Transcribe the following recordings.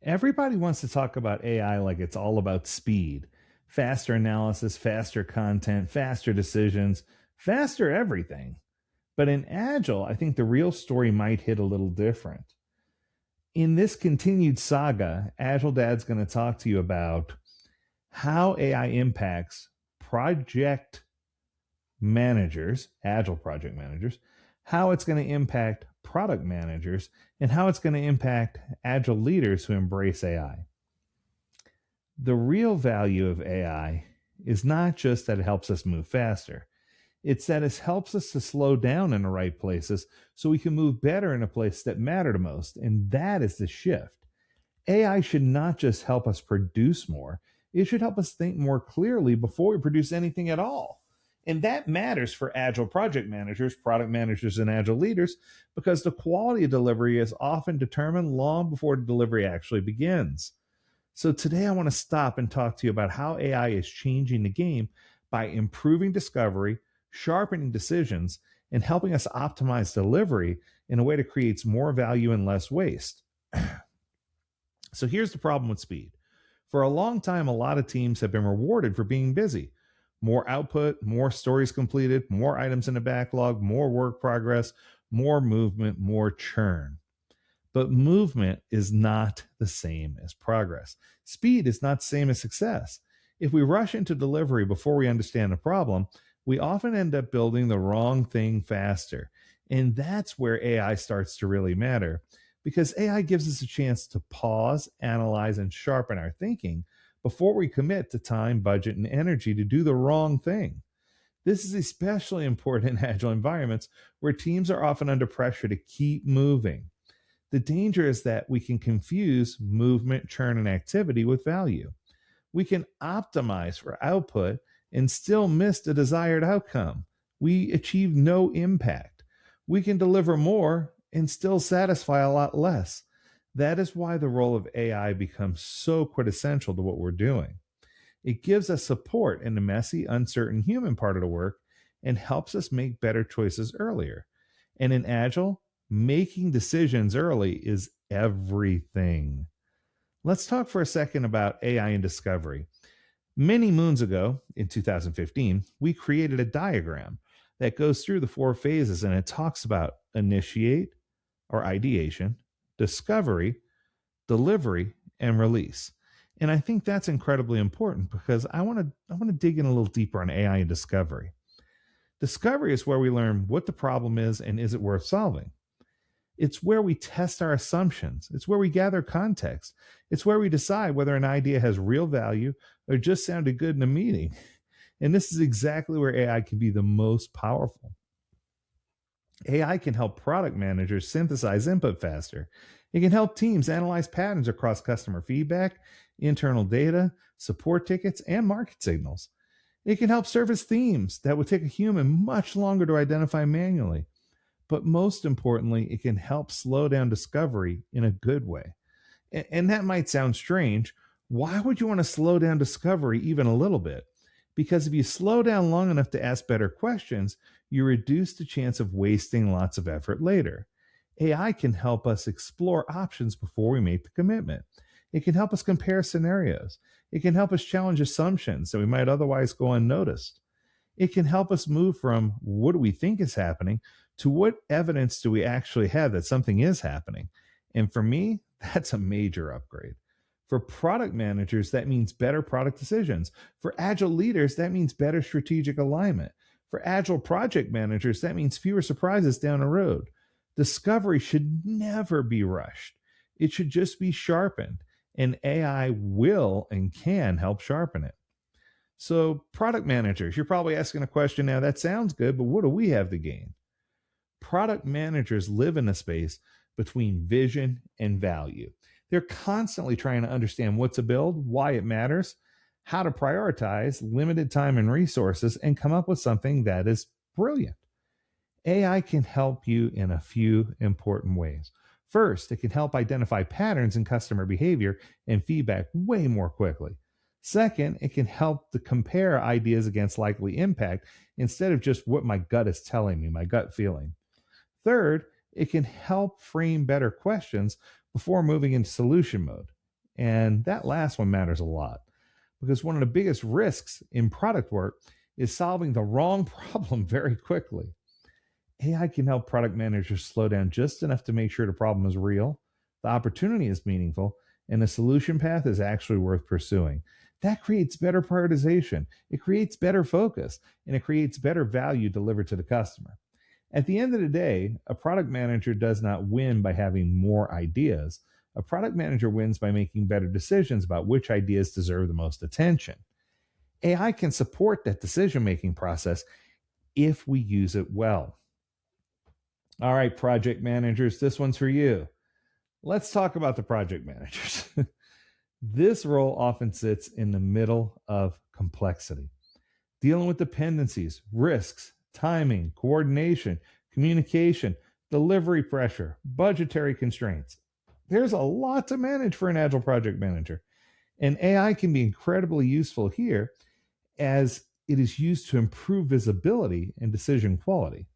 Everybody wants to talk about AI like it's all about speed, faster analysis, faster content, faster decisions, faster everything. But in Agile, I think the real story might hit a little different. In this continued saga, Agile Dad's going to talk to you about how AI impacts project managers, Agile project managers, how it's going to impact product managers, and how it's going to impact Agile leaders who embrace AI. The real value of AI is not just that it helps us move faster. It's that it helps us to slow down in the right places so we can move better in a place that matter the most. And that is the shift. AI should not just help us produce more, it should help us think more clearly before we produce anything at all. And that matters for Agile project managers, product managers, and Agile leaders because the quality of delivery is often determined long before the delivery actually begins. So today I want to stop and talk to you about how AI is changing the game by improving discovery, sharpening decisions, and helping us optimize delivery in a way that creates more value and less waste. So here's the problem with speed. For a long time, a lot of teams have been rewarded for being busy. More output, more stories completed, more items in the backlog, more work progress, more movement, more churn. But movement is not the same as progress. Speed is not the same as success. If we rush into delivery before we understand the problem, we often end up building the wrong thing faster. And that's where AI starts to really matter because AI gives us a chance to pause, analyze, and sharpen our thinking before we commit to time, budget, and energy to do the wrong thing. This is especially important in agile environments where teams are often under pressure to keep moving. The danger is that we can confuse movement, churn, and activity with value. We can optimize for output and still miss the desired outcome. We achieve no impact. We can deliver more and still satisfy a lot less. That is why the role of AI becomes so quintessential to what we're doing. It gives us support in the messy, uncertain human part of the work and helps us make better choices earlier. And in Agile, making decisions early is everything. Let's talk for a second about AI and discovery. Many moons ago, in 2015, we created a diagram that goes through the four phases and it talks about initiate or ideation, discovery, delivery, and release. And I think that's incredibly important because I want to dig in a little deeper on AI and discovery. Discovery is where we learn what the problem is and is it worth solving. It's where we test our assumptions. It's where we gather context. It's where we decide whether an idea has real value or just sounded good in a meeting. And this is exactly where AI can be the most powerful. AI can help product managers synthesize input faster. It can help teams analyze patterns across customer feedback, internal data, support tickets, and market signals. It can help surface themes that would take a human much longer to identify manually. But most importantly, it can help slow down discovery in a good way. And that might sound strange. Why would you want to slow down discovery even a little bit? Because if you slow down long enough to ask better questions, you reduce the chance of wasting lots of effort later. AI can help us explore options before we make the commitment. It can help us compare scenarios. It can help us challenge assumptions that we might otherwise go unnoticed. It can help us move from what do we think is happening to what evidence do we actually have that something is happening. And for me, that's a major upgrade. For product managers, that means better product decisions. For agile leaders, that means better strategic alignment. For agile project managers, that means fewer surprises down the road. Discovery should never be rushed. It should just be sharpened, and AI will and can help sharpen it. So, product managers, you're probably asking a question now, that sounds good, but what do we have to gain? Product managers live in a space between vision and value. They're constantly trying to understand what to build, why it matters, how to prioritize limited time and resources, and come up with something that is brilliant. AI can help you in a few important ways. First, it can help identify patterns in customer behavior and feedback way more quickly. Second, it can help to compare ideas against likely impact instead of just what my gut is telling me, my gut feeling. Third, it can help frame better questions before moving into solution mode. And that last one matters a lot because one of the biggest risks in product work is solving the wrong problem very quickly. AI can help product managers slow down just enough to make sure the problem is real, the opportunity is meaningful, and the solution path is actually worth pursuing. That creates better prioritization, it creates better focus, and it creates better value delivered to the customer. At the end of the day, a product manager does not win by having more ideas. A product manager wins by making better decisions about which ideas deserve the most attention. AI can support that decision making process if we use it well. All right, project managers, this one's for you. Let's talk about the project managers. This role often sits in the middle of complexity, dealing with dependencies, risks, timing, coordination, communication, delivery pressure, budgetary constraints. There's a lot to manage for an agile project manager, and AI can be incredibly useful here as it is used to improve visibility and decision quality.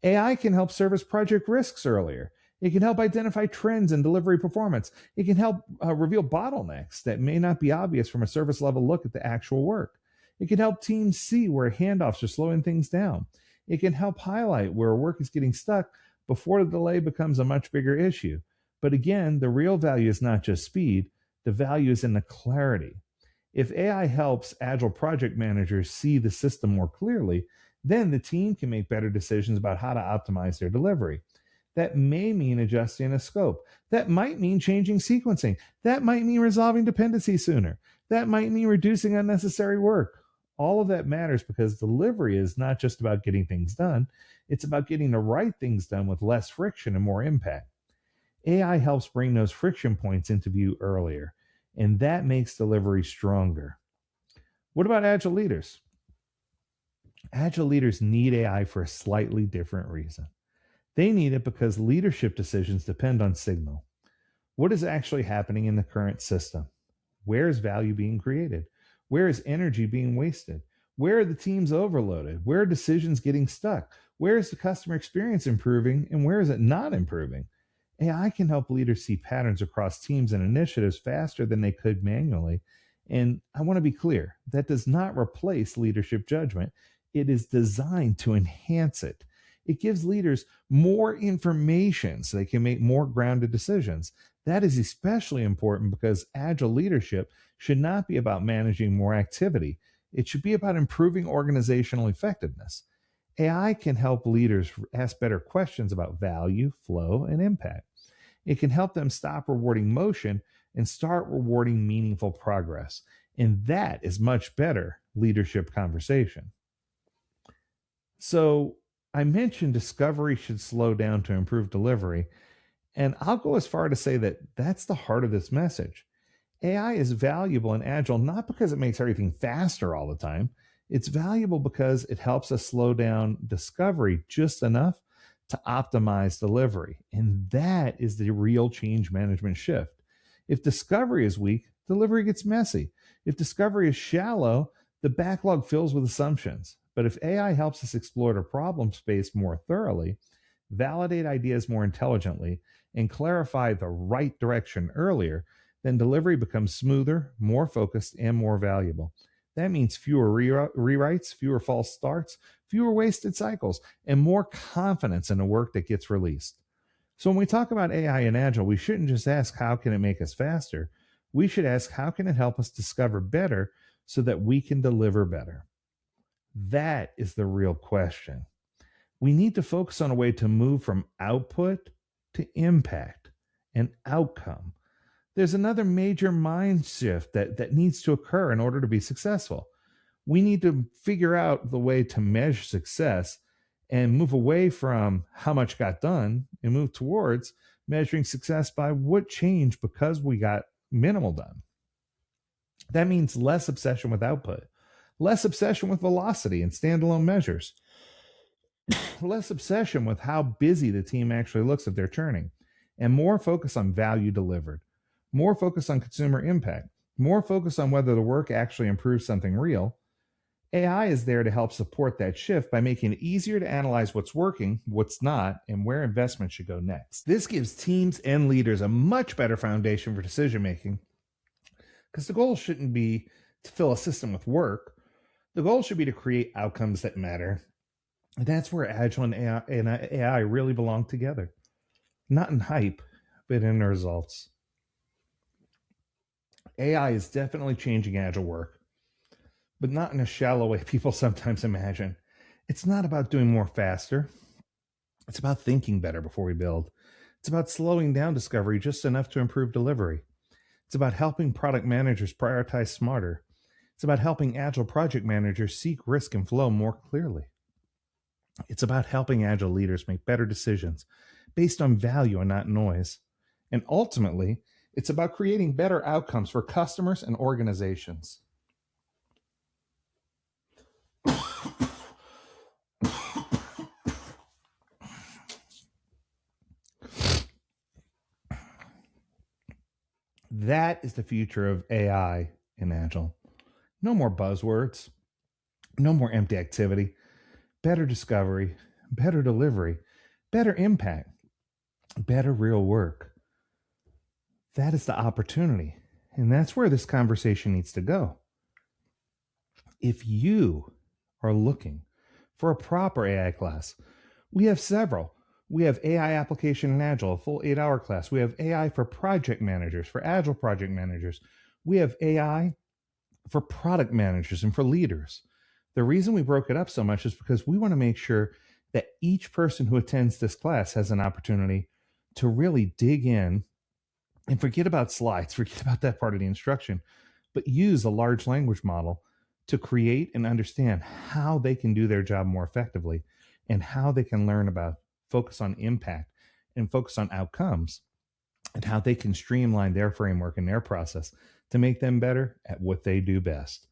AI can help surface project risks earlier. It can help identify trends in delivery performance. It can help reveal bottlenecks that may not be obvious from a surface level look at the actual work. It can help teams see where handoffs are slowing things down. It can help highlight where work is getting stuck before the delay becomes a much bigger issue. But again, the real value is not just speed, the value is in the clarity. If AI helps agile project managers see the system more clearly, then the team can make better decisions about how to optimize their delivery. That may mean adjusting a scope. That might mean changing sequencing. That might mean resolving dependencies sooner. That might mean reducing unnecessary work. All of that matters because delivery is not just about getting things done. It's about getting the right things done with less friction and more impact. AI helps bring those friction points into view earlier, and that makes delivery stronger. What about agile leaders? Agile leaders need AI for a slightly different reason. They need it because leadership decisions depend on signal. What is actually happening in the current system? Where is value being created? Where is energy being wasted? Where are the teams overloaded? Where are decisions getting stuck? Where is the customer experience improving and where is it not improving? AI can help leaders see patterns across teams and initiatives faster than they could manually. And I want to be clear, that does not replace leadership judgment. It is designed to enhance it. It gives leaders more information so they can make more grounded decisions. That is especially important because agile leadership should not be about managing more activity. It should be about improving organizational effectiveness. AI can help leaders ask better questions about value, flow, and impact. It can help them stop rewarding motion and start rewarding meaningful progress. And that is much better leadership conversation. So I mentioned discovery should slow down to improve delivery, and I'll go as far to say that that's the heart of this message. AI is valuable and agile not because it makes everything faster all the time. It's valuable because it helps us slow down discovery just enough to optimize delivery. And that is the real change management shift. If discovery is weak, delivery gets messy. If discovery is shallow, the backlog fills with assumptions. But if AI helps us explore the problem space more thoroughly, validate ideas more intelligently, and clarify the right direction earlier, then delivery becomes smoother, more focused, and more valuable. That means fewer rewrites, fewer false starts, fewer wasted cycles, and more confidence in the work that gets released. So when we talk about AI and Agile, we shouldn't just ask how can it make us faster? We should ask how can it help us discover better so that we can deliver better? That is the real question. We need to focus on a way to move from output to impact and outcome. There's another major mind shift that needs to occur in order to be successful. We need to figure out the way to measure success and move away from how much got done and move towards measuring success by what changed because we got minimal done. That means less obsession with output, less obsession with velocity and standalone measures, less obsession with how busy the team actually looks if they're churning, and more focus on value delivered, more focus on consumer impact, more focus on whether the work actually improves something real. AI is there to help support that shift by making it easier to analyze what's working, what's not, and where investment should go next. This gives teams and leaders a much better foundation for decision making Because the goal shouldn't be to fill a system with work. The goal should be to create outcomes that matter. And that's where Agile and AI really belong together. Not in hype, but in results. AI is definitely changing Agile work, but not in a shallow way people sometimes imagine. It's not about doing more faster. It's about thinking better before we build. It's about slowing down discovery just enough to improve delivery. It's about helping product managers prioritize smarter. It's about helping Agile project managers seek risk and flow more clearly. It's about helping Agile leaders make better decisions based on value and not noise. And ultimately, it's about creating better outcomes for customers and organizations. That is the future of AI in Agile. No more buzzwords, no more empty activity, better discovery, better delivery, better impact, better real work. That is the opportunity. And that's where this conversation needs to go. If you are looking for a proper AI class, we have several. We have AI application in Agile, a full 8-hour class. We have AI for project managers, for Agile project managers. We have AI for product managers and for leaders. The reason we broke it up so much is because we want to make sure that each person who attends this class has an opportunity to really dig in and forget about slides, forget about that part of the instruction, but use a large language model to create and understand how they can do their job more effectively and how they can learn about focus on impact and focus on outcomes and how they can streamline their framework and their process to make them better at what they do best.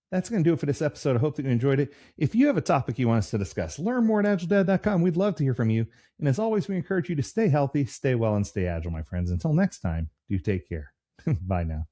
That's going to do it for this episode. I hope that you enjoyed it. If you have a topic you want us to discuss, learn more at AgileDad.com. We'd love to hear from you. And as always, we encourage you to stay healthy, stay well, and stay agile, my friends. Until next time, do take care. Bye now.